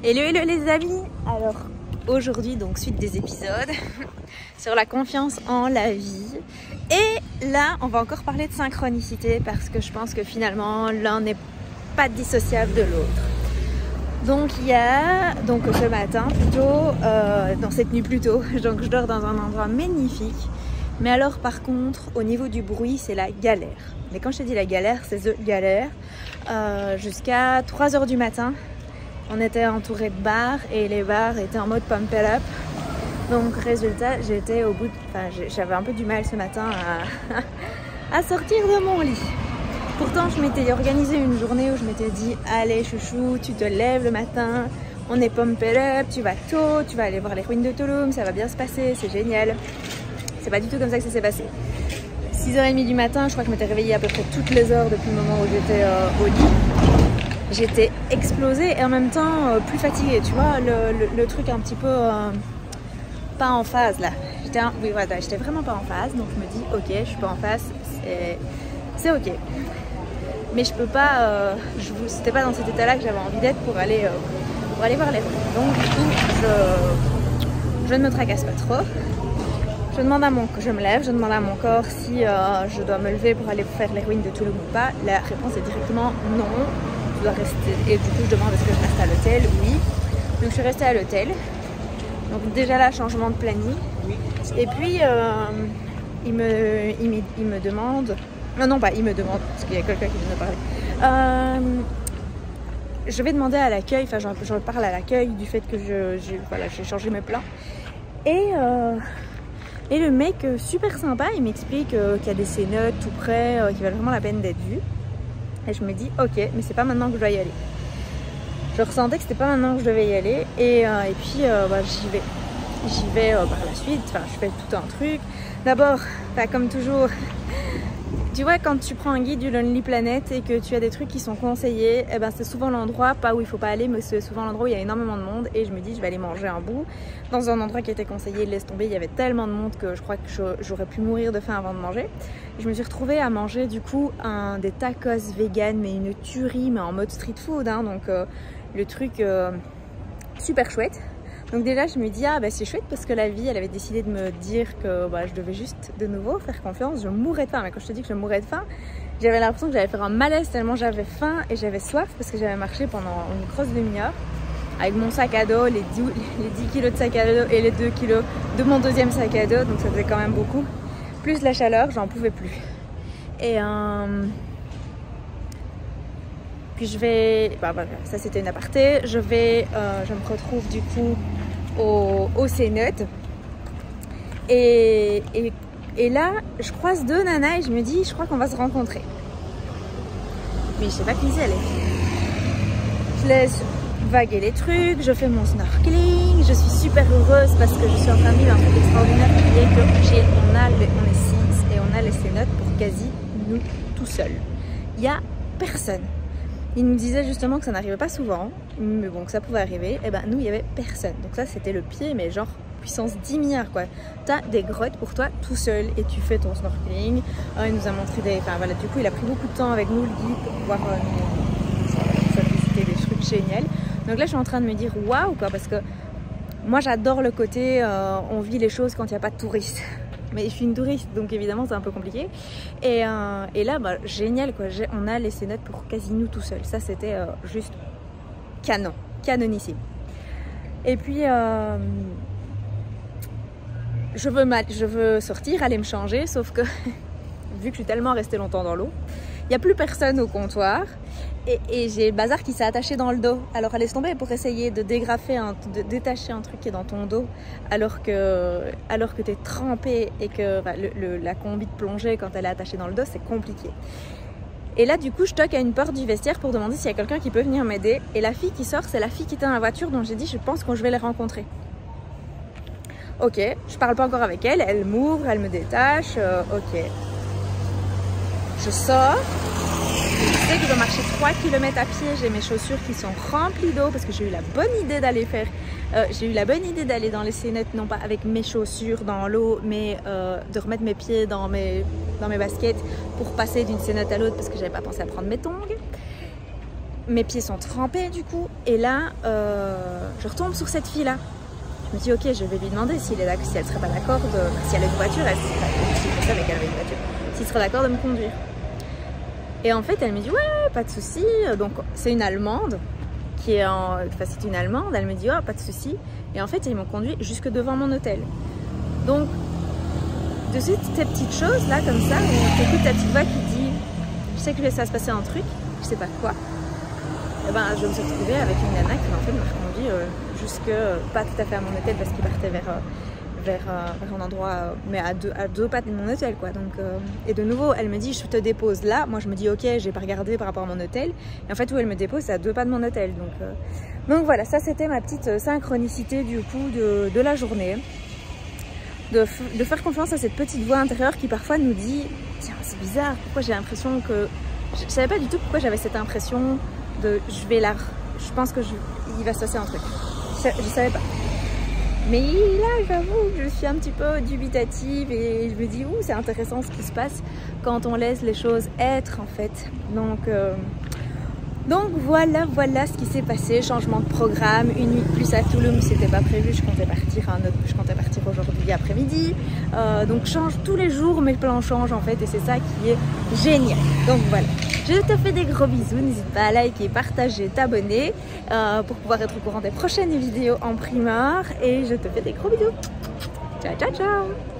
Hello hello les amis. Alors aujourd'hui donc suite des épisodes sur la confiance en la vie, et là on va encore parler de synchronicité parce que je pense que finalement l'un n'est pas dissociable de l'autre. Donc il y a ce matin plutôt, dans cette nuit plutôt, donc je dors dans un endroit magnifique, mais alors par contre au niveau du bruit c'est la galère. Mais quand je te dis la galère, c'est the galère. Jusqu'à 3 h du matin on était entouré de bars et les bars étaient en mode pump it up. Donc résultat, j'étais au bout de... j'avais un peu du mal ce matin à sortir de mon lit. Pourtant je m'étais organisé une journée où je m'étais dit allez chouchou, tu te lèves le matin, on est pump it up, tu vas tôt, tu vas aller voir les ruines de Tulum, ça va bien se passer, c'est génial. C'est pas du tout comme ça que ça s'est passé. 6 h 30 du matin, je crois que je m'étais réveillée à peu près toutes les heures depuis le moment où j'étais au lit. J'étais explosée et en même temps plus fatiguée, tu vois, le truc un petit peu pas en phase là. J'étais vraiment pas en phase, donc je me dis ok, je suis pas en phase, c'est ok. Mais je peux pas, c'était pas dans cet état là que j'avais envie d'être pour aller voir les rues. Donc du coup, je ne me tracasse pas trop. Je me lève, je demande à mon corps si je dois me lever pour aller faire les ruines de Tulum ou pas. La réponse est directement non. Je dois rester. Et du coup je demande est-ce que je reste à l'hôtel? Oui. Donc je suis restée à l'hôtel. Donc déjà là, changement de planning. Et puis il me demande. Non, pas il me demande, parce qu'il y a quelqu'un qui vient me parler. Je vais demander à l'accueil, enfin je parle à l'accueil du fait que j'ai changé mes plans. Et le mec super sympa, il m'explique qu'il y a des cénotes tout près, qui valent vraiment la peine d'être vues. Et je me dis ok, mais c'est pas maintenant que je dois y aller. Je ressentais que c'était pas maintenant que je devais y aller, et puis j'y vais par la suite. Enfin, je fais tout un truc. D'abord, comme toujours, tu vois, quand tu prends un guide du Lonely Planet et que tu as des trucs qui sont conseillés, eh ben c'est souvent l'endroit, pas où il faut pas aller, mais c'est souvent l'endroit où il y a énormément de monde. Et je me dis je vais aller manger un bout dans un endroit qui était conseillé, laisse tomber, il y avait tellement de monde que je crois que j'aurais pu mourir de faim avant de manger. Et je me suis retrouvée à manger du coup des tacos vegan, mais une tuerie, mais en mode street food, hein, donc le truc super chouette. Donc déjà je me dis c'est chouette parce que la vie elle avait décidé de me dire que je devais juste de nouveau faire confiance. Je mourrais de faim, mais quand je te dis que je mourais de faim, j'avais l'impression que j'allais faire un malaise tellement j'avais faim et j'avais soif, parce que j'avais marché pendant une grosse demi-heure avec mon sac à dos, les 10 kilos de sac à dos et les 2 kilos de mon deuxième sac à dos, donc ça faisait quand même beaucoup. Plus la chaleur, j'en pouvais plus. Et puis je vais, ça c'était une aparté, je me retrouve du coup au cénote, et là je croise deux nanas et je me dis je crois qu'on va se rencontrer, mais je sais pas qui c'est elle. Je laisse vaguer les trucs, je fais mon snorkeling, je suis super heureuse parce que je suis en train de vivre un truc extraordinaire qui est que on est 6 et on a les cénotes pour quasi nous tout seuls. Il y a personne. Il nous disait justement que ça n'arrivait pas souvent, mais bon, que ça pouvait arriver. Et nous, il n'y avait personne. Donc ça, c'était le pied, mais genre puissance 10 milliards, quoi. T'as des grottes pour toi tout seul et tu fais ton snorkeling. Il nous a montré du coup, il a pris beaucoup de temps avec nous, le guide, pour pouvoir nous faire visiter des trucs géniaux. Donc là, je suis en train de me dire waouh, quoi, parce que moi, j'adore le côté on vit les choses quand il n'y a pas de touristes. Mais je suis une touriste, donc évidemment c'est un peu compliqué. Et là, génial, quoi. On a les cénotes pour quasi nous tout seul. Ça, c'était juste canonissime. Et puis, je veux sortir, aller me changer, sauf que vu que je suis tellement restée longtemps dans l'eau, il n'y a plus personne au comptoir. Et j'ai le bazar qui s'est attaché dans le dos. Alors laisse tomber pour essayer de détacher un truc qui est dans ton dos alors que tu es trempé et que la combi de plongée, quand elle est attachée dans le dos, c'est compliqué. Et là du coup je toque à une porte du vestiaire pour demander s'il y a quelqu'un qui peut venir m'aider. Et la fille qui sort, c'est la fille qui était dans la voiture, dont j'ai dit je pense que je vais les rencontrer. Ok, je parle pas encore avec elle, elle m'ouvre, elle me détache, ok. Je sors. Je sais que je dois marcher 3 km à pied, j'ai mes chaussures qui sont remplies d'eau parce que j'ai eu la bonne idée d'aller dans les cénotes, non pas avec mes chaussures dans l'eau, mais de remettre mes pieds dans mes baskets pour passer d'une cénote à l'autre parce que j'avais pas pensé à prendre mes tongs. mes pieds sont trempés du coup, et là, je retombe sur cette fille-là. Je me dis, ok, je vais lui demander si elle serait pas d'accord si elle a une voiture, je savais qu'elle avait une voiture, s'il serait d'accord de me conduire. Et en fait, elle me dit, ouais, pas de souci. Donc, c'est une Allemande c'est une Allemande. Elle me dit, oh, pas de souci. Et en fait, ils m'ont conduit jusque devant mon hôtel. Donc, de suite, ces petites choses là, comme ça, où tu écoutes ta petite voix qui dit, je sais que ça va se passer un truc, je sais pas quoi. Et ben, je me suis retrouvée avec une nana qui en fait m'a reconduit jusque, pas tout à fait à mon hôtel parce qu'il partait vers un endroit, mais à deux pas de mon hôtel, quoi. Donc, et de nouveau, elle me dit, je te dépose là. Moi, je me dis, ok, j'ai pas regardé par rapport à mon hôtel. Et en fait, où elle me dépose, c'est à 2 pas de mon hôtel. Donc voilà, ça c'était ma petite synchronicité du coup de la journée. De faire confiance à cette petite voix intérieure qui parfois nous dit, tiens, c'est bizarre, pourquoi j'ai l'impression que... Je savais pas du tout pourquoi j'avais cette impression de, je pense que il va se passer un truc. Je savais pas. Mais là, j'avoue que je suis un petit peu dubitative et je me dis, ouh, c'est intéressant ce qui se passe quand on laisse les choses être, en fait. Donc voilà ce qui s'est passé. Changement de programme, une nuit de plus à Toulouse, c'était pas prévu. Je comptais partir aujourd'hui après-midi. Donc tous les jours, mes plans changent en fait, et c'est ça qui est génial. Donc voilà. Je te fais des gros bisous, n'hésite pas à liker, partager, t'abonner pour pouvoir être au courant des prochaines vidéos en primeur, et je te fais des gros bisous. Ciao ciao ciao.